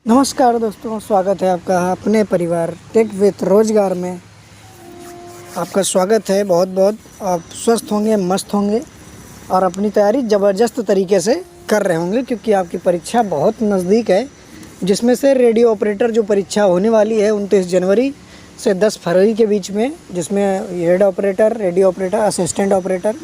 नमस्कार दोस्तों, स्वागत है आपका अपने परिवार टेक विथ रोजगार में। आपका स्वागत है। बहुत बहुत आप स्वस्थ होंगे, मस्त होंगे और अपनी तैयारी ज़बरदस्त तरीके से कर रहे होंगे, क्योंकि आपकी परीक्षा बहुत नज़दीक है। जिसमें से रेडियो ऑपरेटर जो परीक्षा होने वाली है 29 जनवरी से 10 फरवरी के बीच में, जिसमें head operator, radio operator, assistant operator,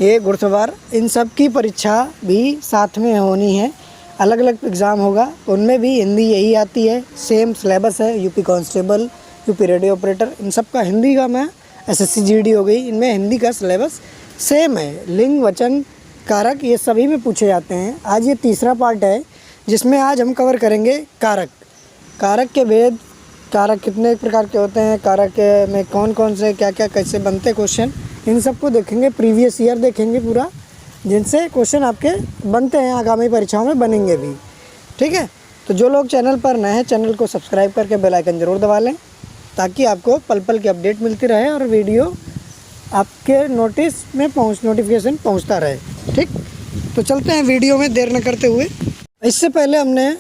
ये गुरुत्वार, इन सब की परीक्षा भी साथ में होनी है। अलग अलग एग्ज़ाम होगा, उनमें भी हिंदी यही आती है। सेम सिलेबस है। UP constable, UP radio operator, इन सब का हिंदी का मैं एसएससी जीडी हो गई, इनमें हिंदी का सिलेबस सेम है। लिंग, वचन, कारक, ये सभी में पूछे जाते हैं। आज ये तीसरा पार्ट है जिसमें आज हम कवर करेंगे कारक। कारक के भेद, कारक कितने प्रकार के होते हैं, कारक में कौन कौन से क्या क्या कैसे बनते क्वेश्चन, इन सबको देखेंगे। प्रीवियस ईयर देखेंगे पूरा, जिनसे क्वेश्चन आपके बनते हैं, आगामी परीक्षाओं में बनेंगे भी। ठीक है, तो जो लोग चैनल पर नए हैं, चैनल को सब्सक्राइब करके बेल आइकन ज़रूर दबा लें, ताकि आपको पल पल की अपडेट मिलती रहे और वीडियो आपके नोटिफिकेशन पहुंचता रहे। ठीक, तो चलते हैं वीडियो में देर न करते हुए। इससे पहले हमने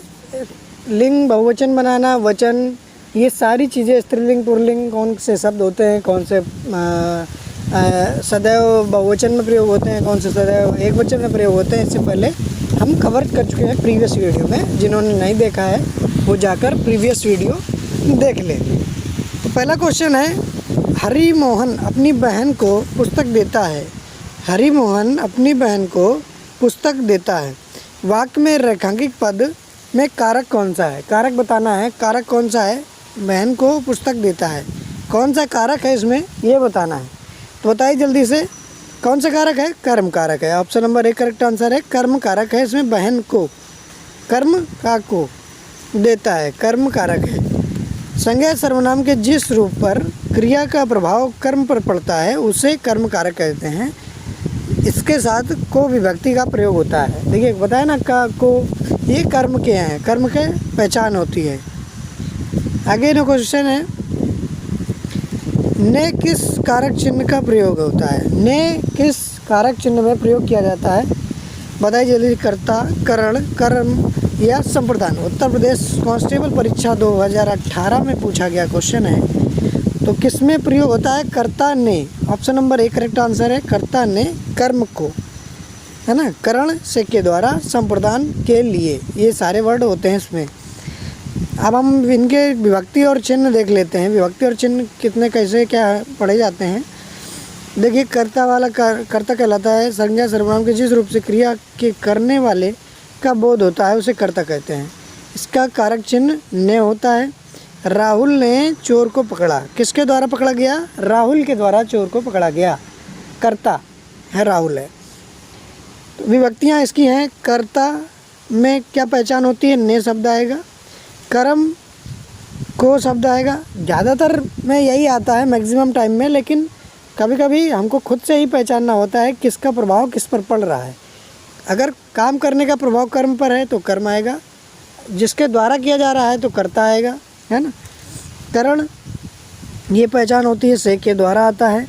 लिंग, बहुवचन बनाना, वचन, ये सारी चीज़ें, स्त्रीलिंग, पुल्लिंग, कौन से शब्द होते हैं, कौन से सदैव बहुवचन में प्रयोग होते हैं, कौन से सदैव एक वचन में प्रयोग होते हैं, इससे पहले हम कवर कर चुके हैं प्रीवियस वीडियो में। जिन्होंने नहीं देखा है वो जाकर प्रीवियस वीडियो देख ले। तो पहला क्वेश्चन है, हरि मोहन अपनी बहन को पुस्तक देता है। हरि मोहन अपनी बहन को पुस्तक देता है। वाक्य में रेखांकित पद में कारक कौन सा है? कारक बताना है। कारक कौन सा है? बहन को पुस्तक देता है, कौन सा कारक है इसमें, ये बताना है। तो बताइए जल्दी से, कौन सा कारक है? कर्म कारक है। ऑप्शन नंबर 1 करेक्ट आंसर है। कर्म कारक है। इसमें बहन को, कर्म का को देता है, कर्म कारक है। संज्ञा सर्वनाम के जिस रूप पर क्रिया का प्रभाव कर्म पर पड़ता है उसे कर्म कारक कहते हैं। इसके साथ को विभक्ति का प्रयोग होता है। देखिए बताया ना, का, को, ये कर्म के हैं, कर्म के पहचान होती है। आगे ना क्वेश्चन है, ने किस कारक चिन्ह का प्रयोग होता है? ने किस कारक चिन्ह में प्रयोग किया जाता है? बताइए जल्दी। कर्ता, करण, कर्म या संप्रदान। उत्तर प्रदेश कांस्टेबल परीक्षा 2018 में पूछा गया क्वेश्चन है। तो किस में प्रयोग होता है? कर्ता ने। ऑप्शन नंबर 1 करेक्ट आंसर है। कर्ता ने कर्म को, है ना, करण से के द्वारा, संप्रदान के लिए, ये सारे वर्ड होते हैं इसमें। अब हम इनके विभक्ति और चिन्ह देख लेते हैं। विभक्ति और चिन्ह कितने कैसे क्या पढ़े जाते हैं। देखिए, कर्ता वाला कर्ता कहलाता है। संज्ञा सर्वनाम के जिस रूप से क्रिया के करने वाले का बोध होता है उसे कर्ता कहते हैं। इसका कारक चिन्ह ने होता है। राहुल ने चोर को पकड़ा। किसके द्वारा पकड़ा गया? राहुल के द्वारा चोर को पकड़ा गया। कर्ता है, राहुल है। तो विभक्तियाँ इसकी हैं। कर्ता में क्या पहचान होती है? ने शब्द आएगा। कर्म को शब्द आएगा। ज़्यादातर में यही आता है मैक्सिमम टाइम में, लेकिन कभी कभी हमको खुद से ही पहचानना होता है किसका प्रभाव किस पर पड़ रहा है। अगर काम करने का प्रभाव कर्म पर है तो कर्म आएगा, जिसके द्वारा किया जा रहा है तो कर्ता आएगा, है ना। करण, ये पहचान होती है, से के द्वारा आता है।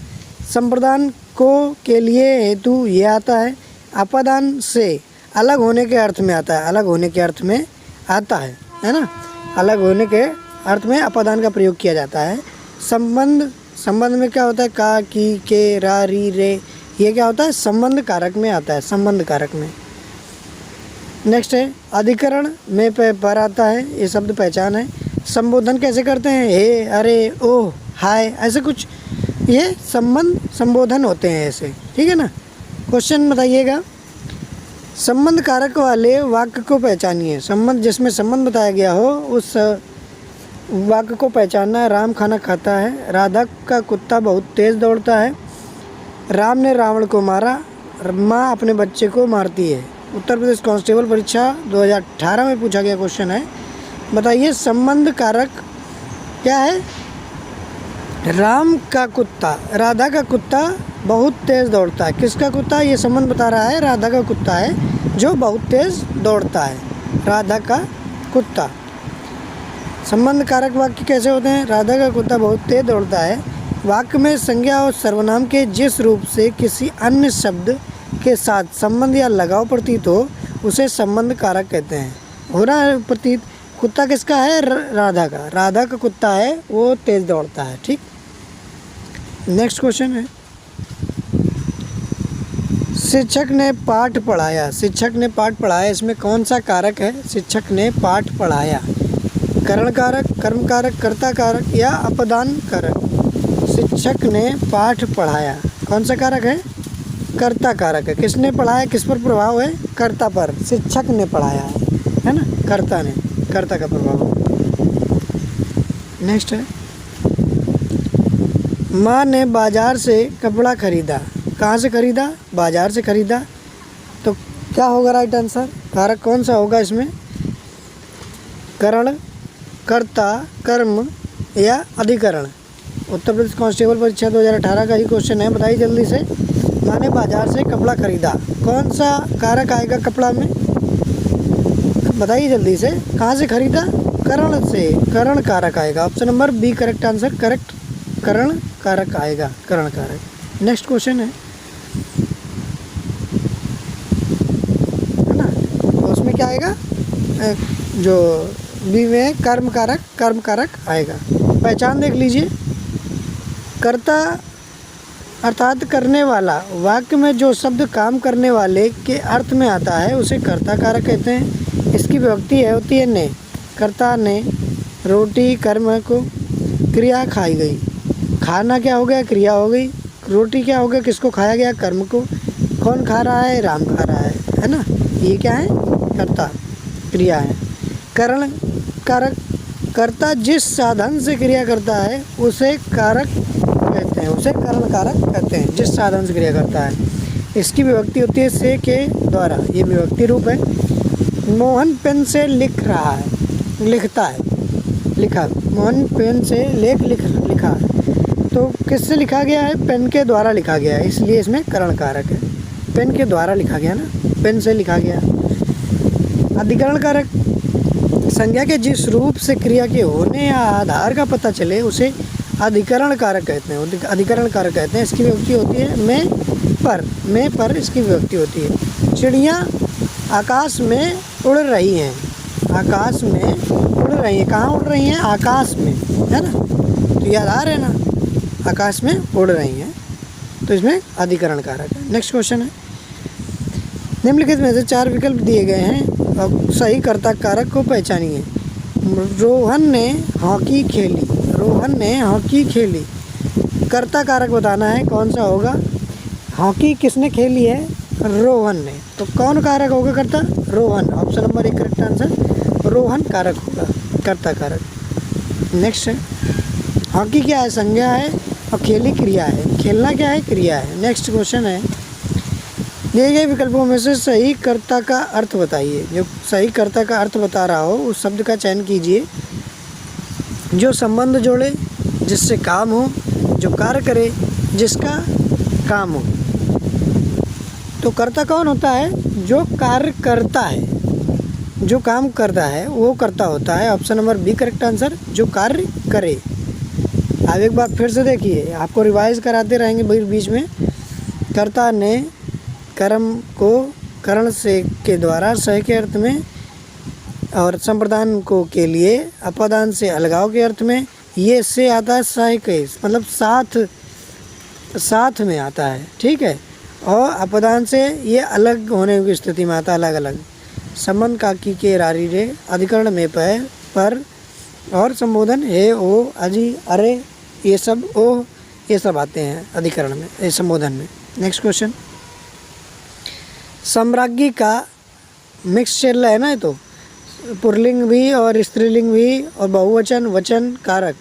संप्रदान को, के लिए, हेतु, ये आता है। अपादान से अलग होने के अर्थ में आता है, अलग होने के अर्थ में आता है ना। अलग होने के अर्थ में अपादान का प्रयोग किया जाता है। संबंध, संबंध में क्या होता है? का, की, के, रा, री, रे, ये क्या होता है? संबंध कारक में आता है, संबंध कारक में। नेक्स्ट है, अधिकरण में पर आता है, ये शब्द पहचान है। संबोधन कैसे करते हैं? हे, अरे, ओह, हाय, ऐसे कुछ ये संबंध संबोधन होते हैं ऐसे। ठीक है ना। क्वेश्चन बताइएगा, संबंध कारक वाले वाक्य को पहचानिए। संबंध, जिसमें संबंध बताया गया हो उस वाक्य को पहचानना। राम खाना खाता है। राधा का कुत्ता बहुत तेज़ दौड़ता है। राम ने रावण को मारा। माँ अपने बच्चे को मारती है। उत्तर प्रदेश कांस्टेबल परीक्षा 2018 में पूछा गया क्वेश्चन है। बताइए संबंध कारक क्या है? राम का कुत्ता, राधा का कुत्ता बहुत तेज़ दौड़ता है। किसका कुत्ता? ये संबंध बता रहा है, राधा का कुत्ता है जो बहुत तेज़ दौड़ता है। राधा का कुत्ता। संबंध कारक वाक्य कैसे होते हैं? राधा का कुत्ता बहुत तेज़ दौड़ता है। वाक्य में संज्ञा और सर्वनाम के जिस रूप से किसी अन्य शब्द के साथ संबंध या लगाव प्रतीत हो उसे संबंध कारक कहते हैं। हो रहा है प्रतीत, कुत्ता किसका है? राधा का। राधा का कुत्ता है, वो तेज़ दौड़ता है। ठीक, नेक्स्ट क्वेश्चन है, शिक्षक ने पाठ पढ़ाया। शिक्षक ने पाठ पढ़ाया, इसमें कौन सा कारक है? शिक्षक ने पाठ पढ़ाया, करण कारक, कर्म कारक, कर्ता कारक या अपदान कारक? शिक्षक ने पाठ पढ़ाया, कौन सा कारक है? कर्ता कारक है। किसने पढ़ाया? किस पर प्रभाव है? कर्ता पर। शिक्षक ने पढ़ाया है ना, कर्ता ने, कर्ता का प्रभाव। नेक्स्ट है, माँ ने बाजार से कपड़ा खरीदा। कहाँ से खरीदा? बाजार से खरीदा। तो क्या होगा राइट आंसर? कारक कौन सा होगा इसमें? करण, कर्ता, कर्म या अधिकरण? उत्तर प्रदेश कांस्टेबल परीक्षा 2018 का ही क्वेश्चन है, बताइए जल्दी से। माँ ने बाजार से कपड़ा खरीदा, कौन सा कारक आएगा कपड़ा में? बताइए जल्दी से। कहाँ से खरीदा? करण से, करण कारक आएगा। Option number B correct answer, correct, करण कारक आएगा, करण कारक। नेक्स्ट क्वेश्चन है ना, तो उसमें क्या आएगा? जो बी में कर्म कारक, कर्म कारक आएगा। पहचान देख लीजिए, कर्ता अर्थात करने वाला। वाक्य में जो शब्द काम करने वाले के अर्थ में आता है उसे कर्ता कारक कहते हैं। इसकी विभक्ति है होती है ने। कर्ता ने रोटी, कर्म को, क्रिया खाई गई। खाना क्या हो गया? क्रिया हो गई। रोटी क्या हो गया? किसको खाया गया? कर्म को। कौन खा रहा है? राम खा रहा है ना। ये क्या है? कर्ता, क्रिया है। करण कारक, कर्ता जिस साधन से क्रिया करता है उसे कारक कहते हैं, उसे करण कारक कहते हैं, जिस साधन से क्रिया करता है। इसकी विभक्ति होती है से के द्वारा, ये विभक्ति रूप है। मोहन पेन से लिख रहा है, लिखता है, लिखा। मोहन पेन से लिखा, तो किससे लिखा गया है? पेन के द्वारा लिखा गया है, इसलिए इसमें करण कारक है। पेन के द्वारा लिखा गया ना, पेन से लिखा गया। अधिकरण कारक, संज्ञा के जिस रूप से क्रिया के होने या आधार का पता चले उसे अधिकरण कारक कहते हैं, अधिकरण कारक कहते हैं। इसकी विभक्ति होती है में पर इसकी विभक्ति होती है। चिड़ियाँ आकाश में उड़ रही हैं, आकाश में उड़ रही हैं। कहाँ उड़ रही हैं? आकाश में, है ना। तो याद आ रहे ना, आकाश में उड़ रही हैं, तो इसमें अधिकरण कारक है। नेक्स्ट क्वेश्चन है, निम्नलिखित में से 4 विकल्प दिए गए हैं, अब सही कर्ता कारक को पहचानिए। रोहन ने हॉकी खेली, रोहन ने हॉकी खेली। कर्ता कारक बताना है, कौन सा होगा? हॉकी किसने खेली है? रोहन ने। तो कौन कारक होगा कर्ता? Rohan. Option number 1 correct answer, Rohan कारक होगा, कर्ता कारक। नेक्स्ट है, हॉकी क्या है? संज्ञा है, और खेली क्रिया है। खेलना क्या है? क्रिया है। नेक्स्ट क्वेश्चन है, दिए गए विकल्पों में से सही कर्ता का अर्थ बताइए। जो सही कर्ता का अर्थ बता रहा हो उस शब्द का चयन कीजिए। जो संबंध जोड़े, जिससे काम हो, जो कार्य करे, जिसका काम हो। तो कर्ता कौन होता है? जो कार्य करता है, जो काम करता है वो कर्ता होता है। Option number B correct answer, जो कार्य करे। अब एक बार फिर से देखिए, आपको रिवाइज कराते रहेंगे बीच में। कर्ता ने कर्म को करण से के द्वारा सह के अर्थ में, और संप्रदान को के लिए अपदान से अलगाव के अर्थ में। ये से आता है सह के, मतलब साथ में आता है, ठीक है। और अपदान से ये अलग होने की स्थिति में आता है, अलग अलग। संबंध काकी के रारी रे, अधिकरण में पर और संबोधन हे ओ अजी अरे, ये सब ओ, ये सब आते हैं अधिकरण में, ये संबोधन में। नेक्स्ट क्वेश्चन, सम्राज्ञी का मिक्स चल रहा है ना, ये तो पुल्लिंग भी और स्त्रीलिंग भी और बहुवचन वचन कारक।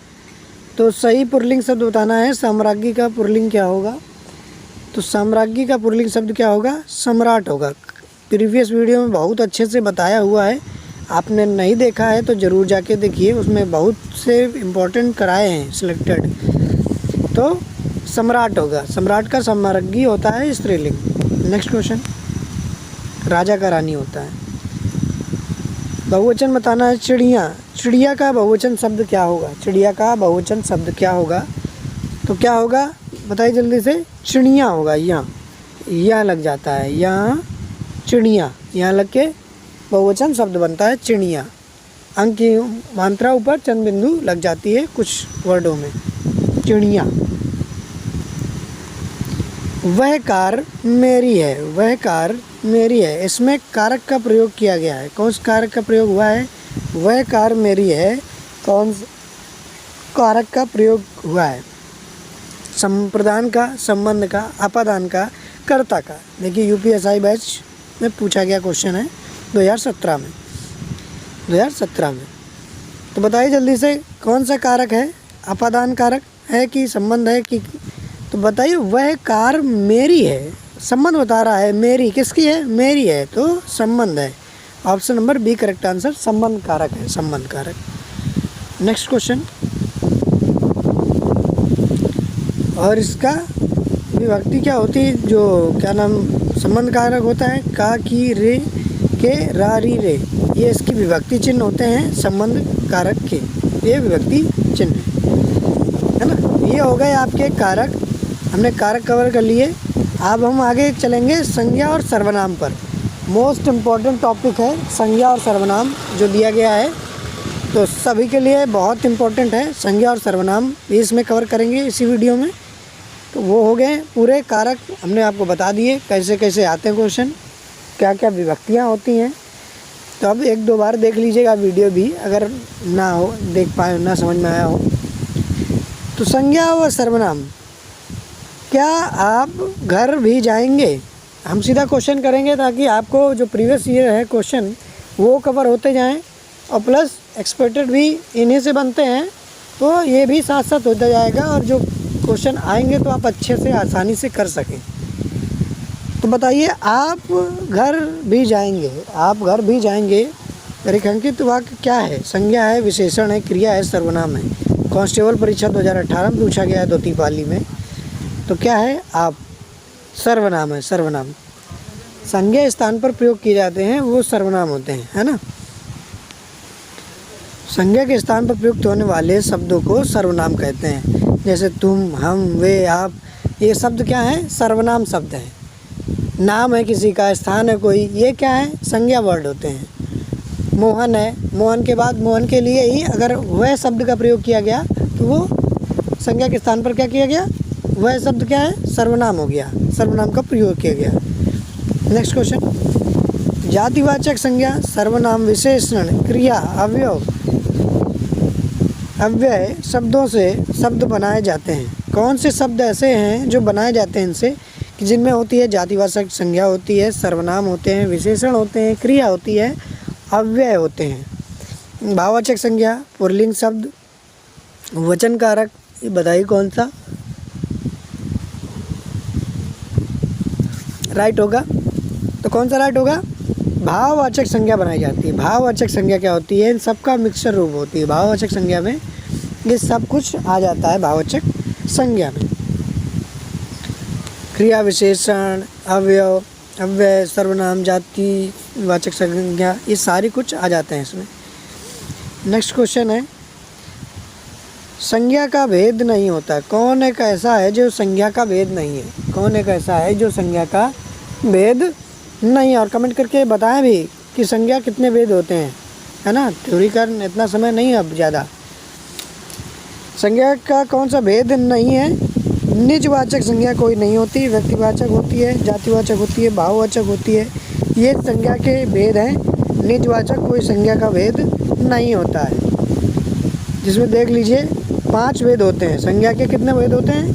तो सही पुल्लिंग शब्द बताना है। सम्राज्ञी का पुल्लिंग क्या होगा? तो सम्राज्ञी का पुल्लिंग शब्द क्या होगा? सम्राट होगा। प्रीवियस वीडियो में बहुत अच्छे से बताया हुआ है, आपने नहीं देखा है तो ज़रूर जाके देखिए, उसमें बहुत से इम्पोर्टेंट कराए हैं सिलेक्टेड। तो सम्राट होगा, सम्राट का सम्राज्ञी होता है स्त्रीलिंग। नेक्स्ट क्वेश्चन, राजा का रानी होता है। बहुवचन बताना है, चिड़िया। चिड़िया का बहुवचन शब्द क्या होगा? चिड़िया का बहुवचन शब्द क्या होगा? तो क्या होगा बताइए जल्दी से। चिड़िया होगा, यहाँ लग जाता है, यहाँ चिड़िया, यहाँ लग के बहुवचन शब्द बनता है चिड़िया। अंक की मात्रा ऊपर चंद बिंदु लग जाती है कुछ वर्डों में। चिड़िया। वह कार मेरी है, वह कार मेरी है, इसमें कारक का प्रयोग किया गया है। कौन सा कारक का प्रयोग हुआ है? वह कार मेरी है, कौन कारक का प्रयोग हुआ है? संप्रदान का, संबंध का, अपादान का, कर्ता का। देखिए यूपीएसआई बैच में पूछा गया क्वेश्चन है 2017 में। तो बताइए जल्दी से कौन सा कारक है? अपादान कारक है कि संबंध है कि? तो बताइए वह कार मेरी है, संबंध बता रहा है। मेरी किसकी है? मेरी है, तो संबंध है। Option number B correct answer, संबंध कारक है, संबंध कारक। Next question. और इसका विभक्ति क्या होती है? जो क्या नाम संबंध कारक होता है? का, की, रे, के, रा, री, रे, ये इसकी विभक्ति चिन्ह होते हैं संबंध कारक के। ये विभक्ति चिन्ह है ना। ये हो गए आपके कारक। हमने कारक कवर कर लिए। अब हम आगे चलेंगे संज्ञा और सर्वनाम पर। मोस्ट इम्पॉर्टेंट टॉपिक है संज्ञा और सर्वनाम जो दिया गया है, तो सभी के लिए बहुत इम्पोर्टेंट है। संज्ञा और सर्वनाम भी इसमें कवर करेंगे इसी वीडियो में। तो वो हो गए पूरे कारक, हमने आपको बता दिए कैसे कैसे आते हैं क्वेश्चन, क्या क्या विभक्तियाँ होती हैं। तो अब एक दो बार देख लीजिएगा वीडियो भी, अगर ना हो देख पाए, ना समझ में आया हो। तो संज्ञा और सर्वनाम, क्या आप घर भी जाएंगे? हम सीधा क्वेश्चन करेंगे ताकि आपको जो प्रीवियस ईयर है क्वेश्चन वो कवर होते जाएं, और प्लस एक्सपेक्टेड भी इन्हीं से बनते हैं, तो ये भी साथ साथ होता जाएगा और जो क्वेश्चन आएंगे तो आप अच्छे से आसानी से कर सकें। तो बताइए आप घर भी जाएंगे, आप घर भी जाएंगे रेखांकित वाक्य क्या है? संज्ञा है, विशेषण है, क्रिया है, सर्वनाम है। कांस्टेबल परीक्षा 2018 में पूछा गया है 2 पाली में। तो क्या है? आप सर्वनाम है, सर्वनाम। संज्ञा स्थान पर प्रयोग किए जाते हैं वो सर्वनाम होते हैं, है ना। संज्ञा के स्थान पर प्रयुक्त होने वाले शब्दों को सर्वनाम कहते हैं। जैसे तुम, हम, वे, आप, ये शब्द क्या है? सर्वनाम शब्द हैं। नाम है किसी का, स्थान है कोई, ये क्या है? संज्ञा वर्ड होते हैं। मोहन है, मोहन के बाद मोहन के लिए ही अगर वह शब्द का प्रयोग किया गया तो वो संज्ञा के स्थान पर क्या किया गया? वह शब्द क्या है? सर्वनाम हो गया, सर्वनाम का प्रयोग किया गया। Next question. जातिवाचक संज्ञा, सर्वनाम, विशेषण, क्रिया, अवयव, अव्यय शब्दों से शब्द बनाए जाते हैं। कौन से शब्द ऐसे हैं जो बनाए जाते हैं इनसे, कि जिनमें होती है जातिवाचक संज्ञा होती है, सर्वनाम होते हैं, विशेषण होते हैं, क्रिया होती है, अव्यय होते हैं। भाववाचक संज्ञा, पुल्लिंग शब्द, वचन कारक, ये बताइए कौन सा राइट होगा? तो कौन सा राइट होगा? भाववाचक संज्ञा बनाई जाती है। भाववाचक संज्ञा क्या होती है? इन सबका मिक्सचर रूप होती है। भाववाचक संज्ञा में ये सब कुछ आ जाता है भाववाचक संज्ञा में। क्रिया, विशेषण, अवयव, अव्यय, सर्वनाम, जातिवाचक संज्ञा, ये सारी कुछ आ जाते हैं इसमें। नेक्स्ट क्वेश्चन है, संज्ञा का भेद नहीं होता। कौन एक ऐसा है जो संज्ञा का भेद नहीं है? कौन एक ऐसा है जो संज्ञा का भेद नहीं है? और कमेंट करके बताएं भी कि संज्ञा कितने भेद होते हैं, है ना। थ्योरी का इतना समय नहीं है अब ज़्यादा। संज्ञा का कौन सा भेद नहीं है? निजवाचक संज्ञा कोई नहीं होती, व्यक्तिवाचक होती है, जातिवाचक होती है, भाववाचक होती है, ये संज्ञा के भेद हैं। निजवाचक कोई संज्ञा का भेद नहीं होता है, जिसमें देख लीजिए 5 भेद होते हैं। संज्ञा के कितने भेद होते हैं?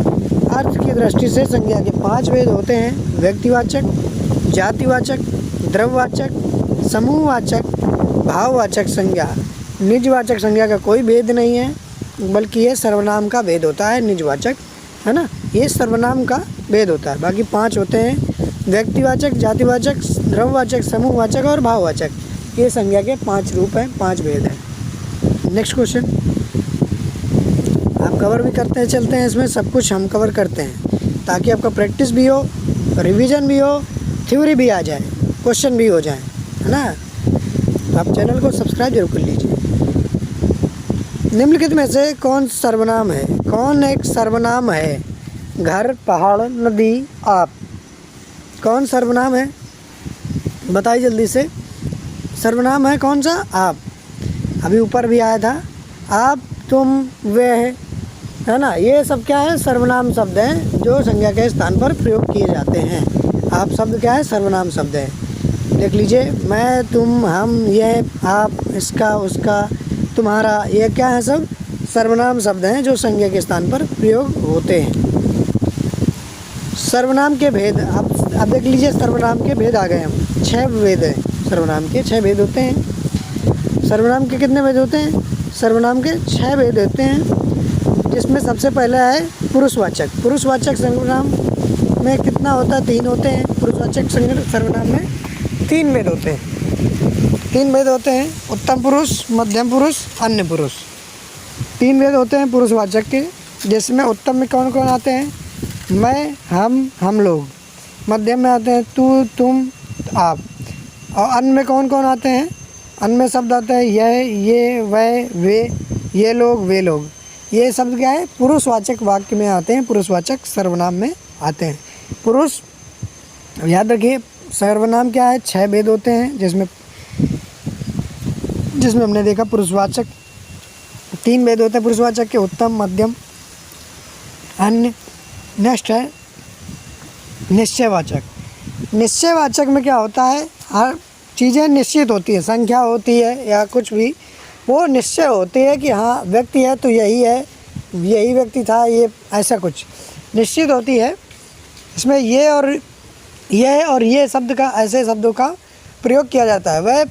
अर्थ की दृष्टि से संज्ञा के 5 भेद होते हैं। व्यक्तिवाचक, जातिवाचक, द्रव्यवाचक, समूहवाचक, भाववाचक संज्ञा। निजवाचक संज्ञा का कोई भेद नहीं है, बल्कि ये सर्वनाम का भेद होता है। निजवाचक, है ना, ये सर्वनाम का भेद होता है। बाकी 5 होते हैं, व्यक्तिवाचक, जातिवाचक, द्रव्यवाचक, समूहवाचक और भाववाचक। ये संज्ञा के 5 रूप हैं, 5 भेद हैं। नेक्स्ट क्वेश्चन आप कवर भी करते हैं, चलते हैं इसमें सब कुछ हम कवर करते हैं ताकि आपका प्रैक्टिस भी हो, रिवीजन भी हो, थ्योरी भी आ जाए, क्वेश्चन भी हो जाए, है ना। तो आप चैनल को सब्सक्राइब जरूर कर लीजिए। निम्नलिखित में से कौन सर्वनाम है? कौन एक सर्वनाम है? घर, पहाड़, नदी, आप। कौन सर्वनाम है? बताइए जल्दी से। सर्वनाम है कौन सा? आप। अभी ऊपर भी आया था, आप, तुम, वह, है ना, ये सब क्या है, सर्वनाम शब्द हैं जो संज्ञा के स्थान पर प्रयोग किए जाते हैं। आप शब्द क्या है, सर्वनाम शब्द है। देख लीजिए, मैं, तुम, हम, यह, आप, इसका, उसका, तुम्हारा, ये क्या है, सब सर्वनाम शब्द हैं जो संज्ञा के स्थान पर प्रयोग होते हैं। सर्वनाम के भेद, अब देख लीजिए, सर्वनाम के भेद आ गए हम। 6 भेद हैं सर्वनाम के, 6 भेद होते हैं। सर्वनाम के कितने भेद होते हैं? सर्वनाम के 6 भेद होते हैं, जिसमें सबसे पहला है पुरुषवाचक। पुरुषवाचक सर्वनाम में कितना होता है? 3 होते हैं। पुरुषवाचक सर्वनाम में 3 भेद होते हैं। 3 भेद होते हैं, उत्तम पुरुष, मध्यम पुरुष, अन्य पुरुष। 3 भेद होते हैं पुरुषवाचक के, जिसमें उत्तम में कौन कौन आते हैं? मैं, हम लोग। मध्यम में आते हैं तू, तुम, आप। और अन्य में कौन कौन आते हैं? अन्य में शब्द आते हैं यह, ये, वह, वे, ये लोग, वे लोग। ये शब्द क्या है? पुरुषवाचक वाक्य में आते हैं, पुरुषवाचक सर्वनाम में आते हैं। पुरुष, याद रखिए, सर्वनाम क्या है? 6 भेद होते हैं, जिसमें हमने देखा पुरुषवाचक 3 भेद होते हैं पुरुषवाचक के, उत्तम, मध्यम, अन्य। नेक्स्ट है निश्चयवाचक। निश्चयवाचक में क्या होता है? हर चीज़ें निश्चित होती है, संख्या होती है या कुछ भी, वो निश्चय होती है कि हाँ व्यक्ति है तो यही है, यही व्यक्ति था, ये ऐसा कुछ निश्चित होती है। इसमें ये और ये शब्द का, ऐसे शब्दों का प्रयोग किया जाता है। वह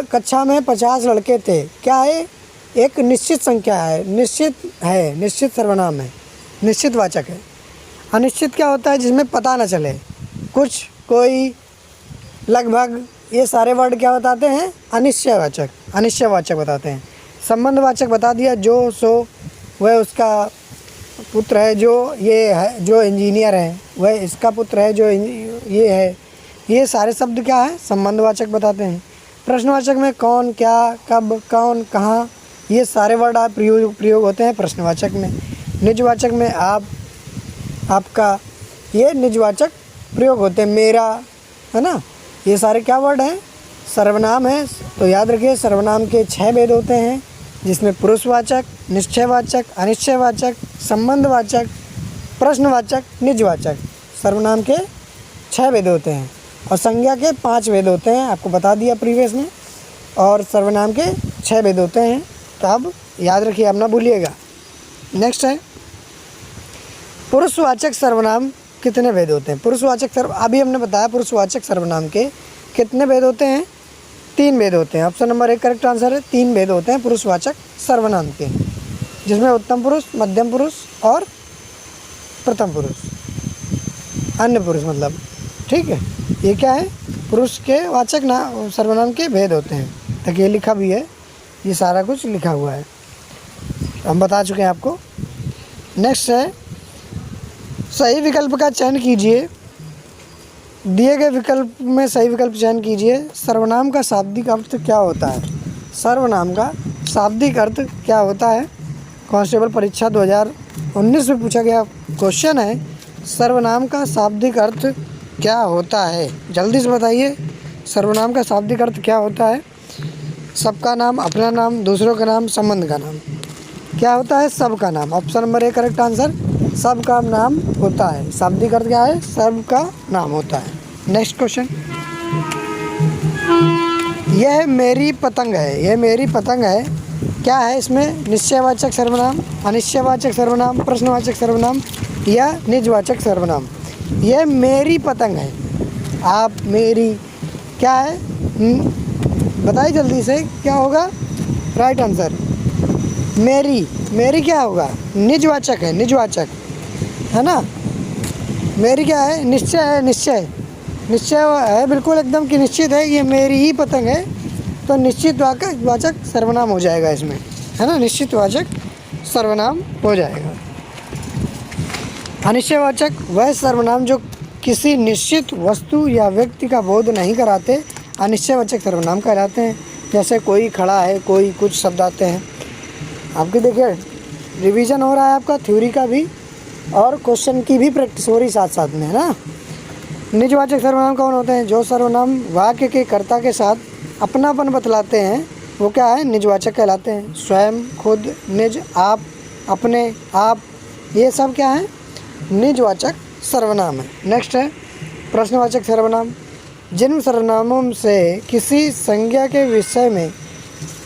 कक्षा में 50 लड़के थे, क्या है? एक निश्चित संख्या है, निश्चित सर्वनाम है, निश्चित वाचक है। अनिश्चित क्या होता है? जिसमें पता न चले, कुछ, कोई, लगभग, ये सारे वर्ड क्या बताते हैं? अनिश्चयवाचक बताते हैं। संबंधवाचक बता दिया, जो, सो, वह उसका पुत्र है, जो ये है, जो इंजीनियर है, वह इसका पुत्र है, जो ये है। ये सारे शब्द क्या है? संबंधवाचक बताते हैं। प्रश्नवाचक में कौन, क्या, कब, कौन, कहाँ, ये सारे वर्ड आप प्रयोग होते हैं प्रश्नवाचक में। निजवाचक में आप, आपका, ये निजवाचक प्रयोग होते हैं। मेरा, है ना, ये सारे क्या वर्ड हैं? सर्वनाम है। तो याद रखिए, सर्वनाम के 6 भेद होते हैं, जिसमें पुरुषवाचक, निश्चयवाचक, अनिश्चयवाचक, संबंधवाचक, प्रश्नवाचक, निजवाचक। सर्वनाम के 6 भेद होते हैं और संज्ञा के 5 भेद होते हैं, आपको बता दिया प्रीवियस में। और सर्वनाम के 6 भेद होते हैं, तो अब याद रखिए, अब ना भूलिएगा। नेक्स्ट है पुरुषवाचक सर्वनाम। कितने भेद होते हैं? पुरुषवाचक अभी हमने बताया पुरुषवाचक सर्वनाम के कितने भेद होते हैं? 3 भेद होते हैं। ऑप्शन नंबर 1 करेक्ट आंसर है। 3 भेद होते हैं पुरुषवाचक सर्वनाम के, जिसमें उत्तम पुरुष, मध्यम पुरुष और प्रथम पुरुष, अन्य पुरुष मतलब। ठीक है, ये क्या है? पुरुष के वाचक ना सर्वनाम के भेद होते हैं। तक ये लिखा भी है, ये सारा कुछ लिखा हुआ है, हम बता चुके हैं आपको। नेक्स्ट है सही विकल्प का चयन कीजिए। दिए गए विकल्प में सही विकल्प चयन कीजिए। सर्वनाम का शाब्दिक अर्थ क्या होता है? सर्वनाम का शाब्दिक अर्थ क्या होता है? कांस्टेबल परीक्षा 2019 में पूछा गया क्वेश्चन है, सर्वनाम का शाब्दिक अर्थ क्या होता है? जल्दी से बताइए, सर्वनाम का शाब्दिक अर्थ क्या होता है? सबका नाम, अपना नाम, दूसरों का नाम, संबंध का नाम। क्या होता है? सबका नाम। ऑप्शन नंबर 1 करेक्ट आंसर, सबका नाम होता है। शाब्दिक अर्थ क्या है? सबका नाम होता है। नेक्स्ट क्वेश्चन, यह मेरी पतंग है। यह मेरी पतंग है, क्या है इसमें? निश्चयवाचक सर्वनाम, अनिश्चयवाचक सर्वनाम, प्रश्नवाचक सर्वनाम या निजवाचक सर्वनाम। यह मेरी पतंग है, आप, मेरी, क्या है? बताइए जल्दी से, क्या होगा राइट आंसर? मेरी क्या होगा? निजवाचक है, निजवाचक है ना। मेरी क्या है? निश्चय है, निश्चय है बिल्कुल एकदम कि निश्चित है, ये मेरी ही पतंग है, तो निश्चित वाचक सर्वनाम हो जाएगा इसमें, है ना, निश्चित वाचक सर्वनाम हो जाएगा। अनिश्चयवाचक वह सर्वनाम जो किसी निश्चित वस्तु या व्यक्ति का बोध नहीं कराते, अनिश्चयवाचक सर्वनाम कहलाते हैं। जैसे कोई खड़ा है, कोई, कुछ शब्द आते हैं। आपके देखिए रिवीजन हो रहा है आपका थ्योरी का भी और क्वेश्चन की भी प्रैक्टिस हो रही साथ साथ में, है ना। निजवाचक सर्वनाम कौन होते हैं? जो सर्वनाम वाक्य के कर्ता के साथ अपनापन बतलाते हैं वो क्या है, निजवाचक कहलाते हैं। स्वयं, खुद, निज, आप, अपने, आप, ये सब क्या है, निजवाचक सर्वनाम है। नेक्स्ट है प्रश्नवाचक सर्वनाम। जिन सर्वनामों से किसी संज्ञा के विषय में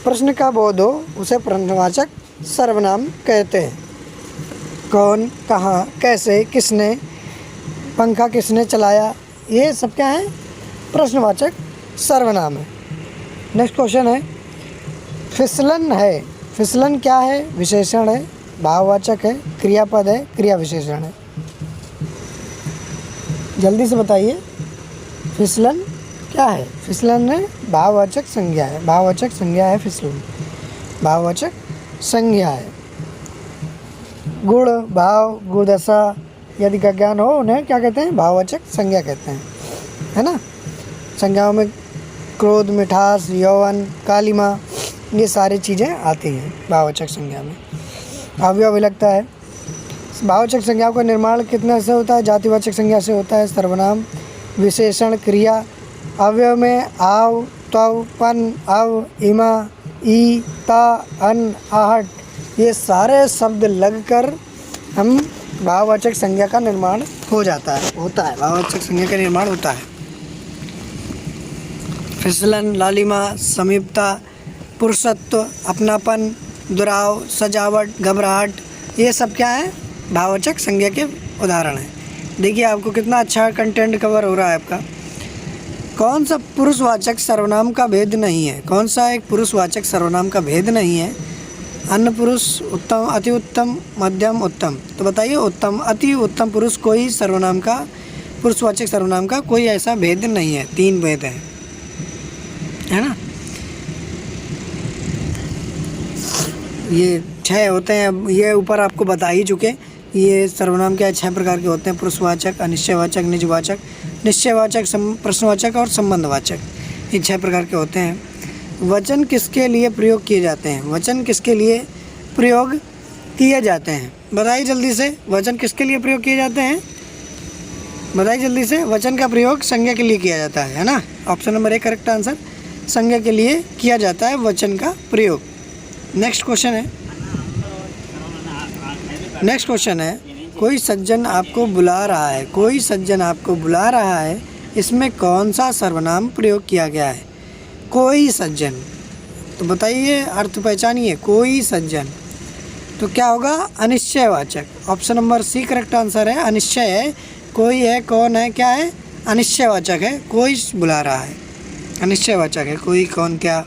प्रश्न का बोध हो उसे प्रश्नवाचक सर्वनाम कहते हैं। कौन, कहाँ, कैसे, किसने, पंखा किसने चलाया, ये सब क्या है, प्रश्नवाचक सर्वनाम है। नेक्स्ट क्वेश्चन है फिसलन है। फिसलन क्या है, विशेषण है, भाववाचक है, क्रियापद है, क्रिया विशेषण है। जल्दी से बताइए फिसलन क्या है। फिसलन है भाववाचक संज्ञा है, भाववाचक संज्ञा है फिसलन, भाववाचक संज्ञा है। गुण, भाव, गुणदशा यदि का ज्ञान हो उन्हें क्या कहते हैं, भाववाचक संज्ञा कहते हैं, है ना। संज्ञाओं में क्रोध, मिठास, यौवन, कालिमा, ये सारी चीज़ें आती हैं भाववाचक संज्ञा में। अवयव लगता है। भाववाचक संज्ञाओं का निर्माण कितने से होता है, जातिवाचक संज्ञा से होता है। सर्वनाम, विशेषण, क्रिया। अवयव में आव, त्व, पन, अव, इमा, ई, ता, अन, आहट, ये सारे शब्द लगकर हम भाववाचक संज्ञा का निर्माण हो जाता है, होता है, भाववाचक संज्ञा का निर्माण होता है। फिसलन, लालिमा, समीपता, पुरुषत्व, अपनापन, दुराव, सजावट, घबराहट, ये सब क्या है, भाववाचक संज्ञा के उदाहरण हैं। देखिए आपको कितना अच्छा कंटेंट कवर हो रहा है आपका। कौन सा पुरुषवाचक सर्वनाम का भेद नहीं है, कौन सा एक पुरुषवाचक सर्वनाम का भेद नहीं है। अन्य पुरुष, उत्तम, अति उत्तम, मध्यम, उत्तम। तो बताइए उत्तम, अति उत्तम पुरुष कोई सर्वनाम का, पुरुषवाचक सर्वनाम का कोई ऐसा भेद नहीं है, 3 भेद हैं, है ना। ये 6 होते हैं, ये ऊपर आपको बता ही चुके। ये सर्वनाम क्या है, 6 प्रकार के होते हैं, पुरुषवाचक, अनिश्चयवाचक, निजवाचक, निश्चयवाचक, प्रश्नवाचक और संबंधवाचक, ये 6 प्रकार के होते हैं। वचन किसके लिए प्रयोग किए जाते हैं, वचन किसके लिए प्रयोग किए जाते हैं, बताइए जल्दी से। वचन किसके लिए प्रयोग किए जाते हैं, बताइए जल्दी से। वचन का प्रयोग संज्ञा के लिए किया जाता है ना। ऑप्शन नंबर 1 करेक्ट आंसर, संज्ञा के लिए किया जाता है वचन का प्रयोग। नेक्स्ट क्वेश्चन है, नेक्स्ट क्वेश्चन है कोई सज्जन आपको बुला रहा है, कोई सज्जन आपको बुला रहा है, इसमें कौन सा सर्वनाम प्रयोग किया गया है। कोई सज्जन, तो बताइए अर्थ पहचानिए। कोई सज्जन तो क्या होगा, अनिश्चयवाचक। Option number C correct answer है, अनिश्चय है। कोई है, कौन है, क्या है, अनिश्चयवाचक है। कोई बुला रहा है, अनिश्चयवाचक है, कोई, कौन, क्या।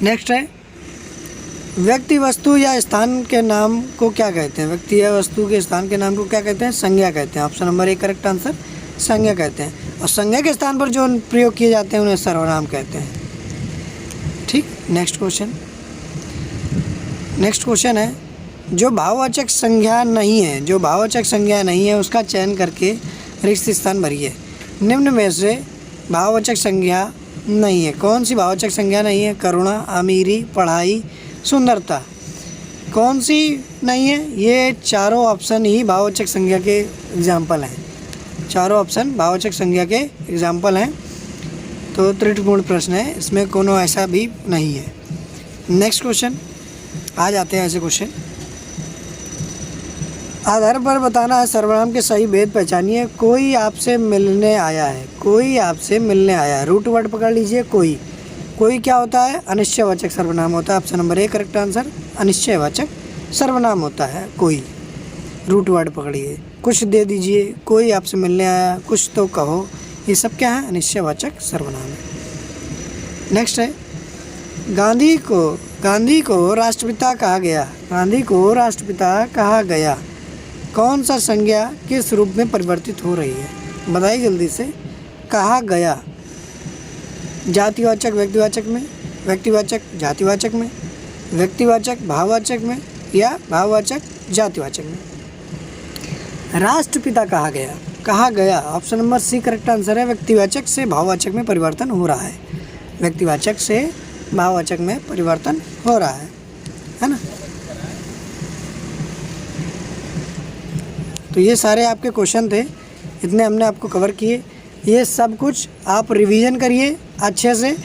नेक्स्ट है व्यक्ति, वस्तु या स्थान के नाम को क्या कहते हैं, व्यक्ति या वस्तु के स्थान के नाम को क्या कहते हैं, संज्ञा कहते हैं। ऑप्शन नंबर 1 करेक्ट आंसर, संज्ञा कहते हैं। और संज्ञा के स्थान पर जो प्रयोग किए जाते हैं उन्हें सर्वनाम कहते हैं। ठीक। नेक्स्ट क्वेश्चन, नेक्स्ट क्वेश्चन है जो भाववाचक संज्ञा नहीं है, जो भाववाचक संज्ञा नहीं है उसका चयन करके रिक्त स्थान भरिए। निम्न में से भाववाचक संज्ञा नहीं है, कौन सी भाववाचक संज्ञा नहीं है। करुणा, अमीरी, पढ़ाई, सुंदरता, कौन सी नहीं है। ये चारों ऑप्शन ही भाववाचक संज्ञा के एग्जाम्पल हैं, चारों ऑप्शन भाववाचक संज्ञा के एग्जाम्पल हैं। तो त्रुटिपूर्ण प्रश्न है, इसमें कोनो ऐसा भी नहीं है। नेक्स्ट क्वेश्चन, आ जाते हैं ऐसे क्वेश्चन। आधार पर बताना है सर्वनाम के सही भेद पहचानिए। कोई आपसे मिलने आया है, कोई आपसे मिलने आया है, रूट वर्ड पकड़ लीजिए। कोई, कोई क्या होता है, अनिश्चयवाचक सर्वनाम होता है। ऑप्शन नंबर 1 करेक्ट आंसर, अनिश्चयवाचक सर्वनाम होता है कोई। रूट वर्ड पकड़िए, कुछ दे दीजिए, कोई आपसे मिलने आया, कुछ तो कहो, ये सब क्या है, अनिश्चयवाचक सर्वनाम है। नेक्स्ट है गांधी को राष्ट्रपिता कहा गया, गांधी को राष्ट्रपिता कहा गया। कौन सा संज्ञा किस रूप में परिवर्तित हो रही है, बताइए जल्दी से। कहा गया, जातिवाचक व्यक्तिवाचक में, व्यक्तिवाचक जातिवाचक में, व्यक्तिवाचक भाववाचक में, या भाववाचक जातिवाचक में। राष्ट्रपिता कहा गया, कहा गया। Option number C correct answer है, व्यक्तिवाचक से भाववाचक में परिवर्तन हो रहा है, व्यक्तिवाचक से भाववाचक में परिवर्तन हो रहा है ना। तो ये सारे आपके क्वेश्चन थे, इतने हमने आपको कवर किए। ये सब कुछ आप रिवीजन करिए अच्छे से।